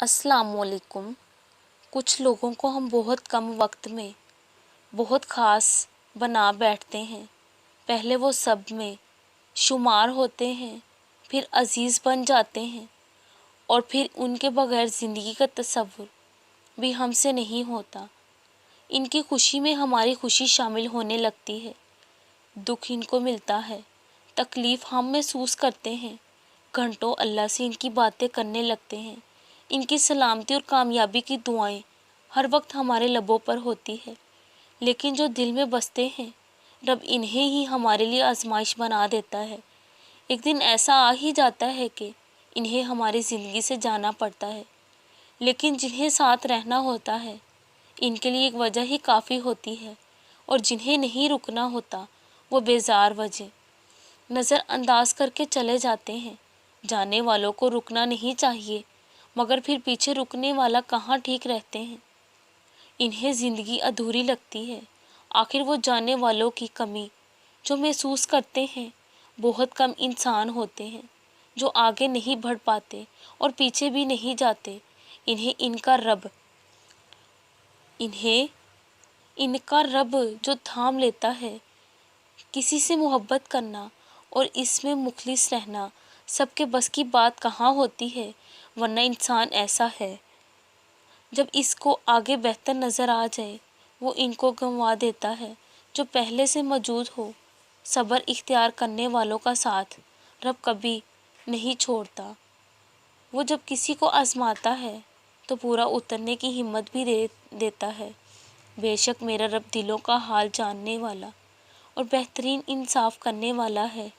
السلام علیکم۔ کچھ لوگوں کو ہم بہت کم وقت میں بہت خاص بنا بیٹھتے ہیں۔ پہلے وہ سب میں شمار ہوتے ہیں، پھر عزیز بن جاتے ہیں، اور پھر ان کے بغیر زندگی کا تصور بھی ہم سے نہیں ہوتا۔ ان کی خوشی میں ہماری خوشی شامل ہونے لگتی ہے، دکھ ان کو ملتا ہے، تکلیف ہم محسوس کرتے ہیں، گھنٹوں اللہ سے ان کی باتیں کرنے لگتے ہیں۔ ان کی سلامتی اور کامیابی کی دعائیں ہر وقت ہمارے لبوں پر ہوتی ہے، لیکن جو دل میں بستے ہیں رب انہیں ہی ہمارے لیے آزمائش بنا دیتا ہے۔ ایک دن ایسا آ ہی جاتا ہے کہ انہیں ہماری زندگی سے جانا پڑتا ہے، لیکن جنہیں ساتھ رہنا ہوتا ہے ان کے لیے ایک وجہ ہی کافی ہوتی ہے، اور جنہیں نہیں رکنا ہوتا وہ بیزار وجہ نظر انداز کر کے چلے جاتے ہیں۔ جانے والوں کو رکنا نہیں چاہیے، مگر پھر پیچھے رکنے والا کہاں ٹھیک رہتے ہیں۔ انہیں زندگی ادھوری لگتی ہے۔ آخر وہ جانے والوں کی کمی جو محسوس کرتے ہیں۔ بہت کم انسان ہوتے ہیں جو آگے نہیں بڑھ پاتے اور پیچھے بھی نہیں جاتے۔ انہیں ان کا رب جو تھام لیتا ہے۔ کسی سے محبت کرنا اور اس میں مخلص رہنا سب کے بس کی بات کہاں ہوتی ہے، ورنہ انسان ایسا ہے جب اس کو آگے بہتر نظر آ جائے وہ ان کو گنوا دیتا ہے جو پہلے سے موجود ہو۔ صبر اختیار کرنے والوں کا ساتھ رب کبھی نہیں چھوڑتا۔ وہ جب کسی کو آزماتا ہے تو پورا اترنے کی ہمت بھی دیتا ہے۔ بے شک میرا رب دلوں کا حال جاننے والا اور بہترین انصاف کرنے والا ہے۔